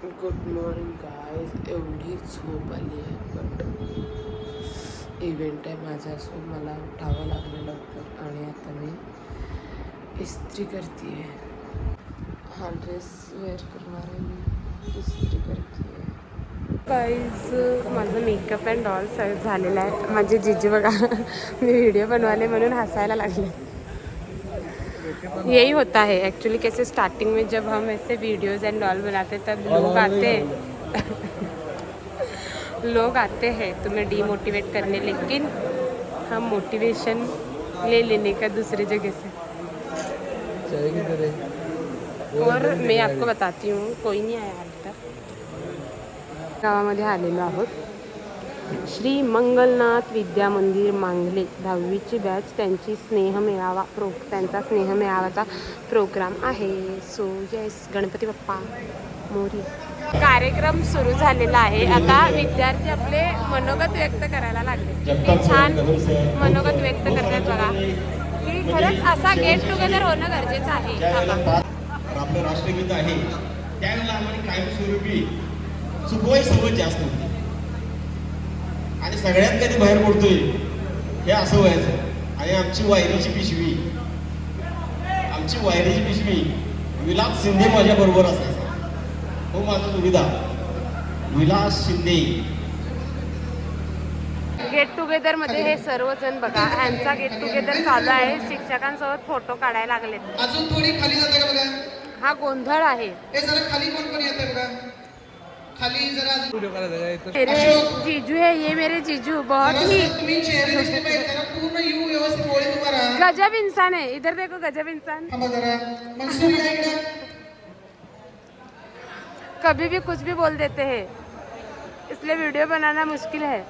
Good morning guys. एवढी झोप आली आहे बट इव्हेंट आहे माझा, सो मला उठावं लागलं लवकर आणि आता मी इस्त्री करते आहे. हा ड्रेस वेअर करणार आहे मी, इस्त्री करते आहे. गाईज माझं मेकअप अँड ऑल सगळं झालेलं आहे. माझे जीजू बघा मी व्हिडिओ बनवाले म्हणून हसायला लागले. यही होता है एक्चुअली. कैसे स्टार्टिंग में जब हम ऐसे वीडियोस एंड ऑल बनाते तब लोग आते हैं तुम्हें डीमोटिवेट करने, लेकिन हम मोटिवेशन ले लेने का दूसरी जगह से. और मैं आपको बताती हूँ, कोई नहीं आया अभी तक. गावामध्ये आलेलो आहोत. श्री मंगलनाथ विद्या मंदिर मांगले 10वीची बॅच, त्यांचा स्नेहमेळावाचा प्रोग्राम आहे. सो येस, गणपती बाप्पा मोरी. कार्यक्रम सुरू झालेला आहे. आता विद्यार्थी आपले मनोगत व्यक्त करायला लागले. किती छान मनोगत व्यक्त करतात बघा, की खरंच असा गेट टुगेदर होणं गरजेचं आहे. आपलं राष्ट्रगीत आहे त्यावेळेला आम्हाला कायमस्वरूपी चुकवाई सवय जास्त होती आणि सगळ्यात कधी बाहेर पडतोय हे असं व्हायचं. आणि आमची वायरीची पिशवी विलास शिंदे माझ्या बरोबर असायचा. हो माझा जोडीदार विलास शिंदे. गेट टुगेदर मध्ये हे सर्वजण बघा, यांचा गेट टुगेदर चालू आहे. शिक्षकांसोबत फोटो काढायला लागलेत. अजून थोडी खाली जाते का बघा. हा गोंधळ आहे. हे जरा खाली कोण येते बघा. खाली जरा मेरे जीजू है ये, मेरे जीजू बहुत ही तुम्ही चेहरे दिसले पाहिजे. जरा पूर्ण यू व्यवस्थित ओळी उभा राहा. गजब इंसान है. इधर देखो, गजब इंसान. थांबा जरा. मनसूर या इकडे. कभी भी कुछ भी बोल देते हैं, इसलिए वीडियो बनाना मुश्किल है.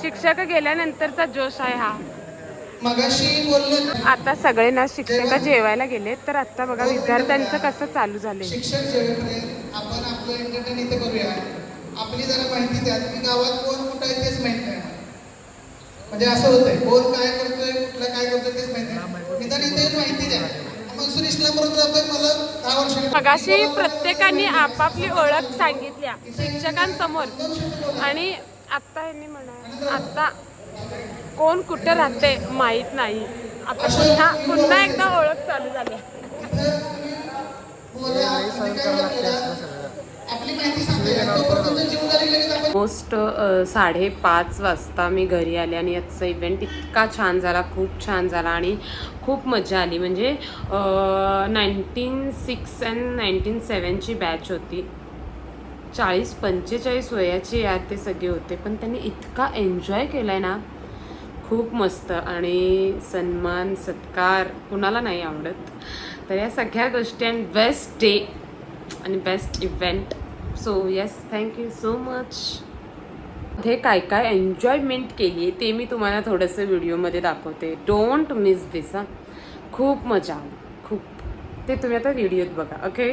शिक्षक गेल्यानंतरचा जोश आहे हा. मगाशी बोललो आता सगळे ना शिक्षक जेवायला गेले, तर आता बघा विद्यार्थ्यांचं कसं चालू झालंय. शिक्षक जेवेपर्यंत आपण आपलं एंटरटेन इथे करूया. आपली जरा माहिती द्या. तुम्ही गावात कोण कुठं आहे तेच माहित नाही. म्हणजे असं होतंय, कोण काय करतोय, कुठलं काय करतोय तेच माहित नाही. निदान इथे माहिती द्या. मनसूर इस्लाम बरोबर जातोय. मला 10 वर्ष मगाशी प्रत्येकाने आपापली ओळख सांगितल्या शिक्षकांसमोर, आणि आता यांनी म्हणा आता कोण कुठं राहते माहीत नाही. आता पुन्हा एकदा ओळख चालू झाली. मोस्ट 5:30 वाजता मी घरी आले आणि याचा इव्हेंट इतका छान झाला, खूप छान झाला आणि खूप मजा आली. म्हणजे 1906 अँड 1907ची बॅच होती. 40-45 वयाचे यार ते सगळे होते, पण त्यांनी इतका एन्जॉय केलाय ना, खूप मस्त. आणि सन्मान सत्कार कुणाला नाही आवडत. तर या सगळ्या गोष्टी आणि बेस्ट डे आणि best event. So yes, thank you so much. हे काय काय एन्जॉयमेंट केली आहे ते मी तुम्हाला थोडंसं व्हिडिओमध्ये दाखवते. डोंट मिस दिस. खूप मजा आली, खूप. ते तुम्ही आता व्हिडिओत बघा. ओके.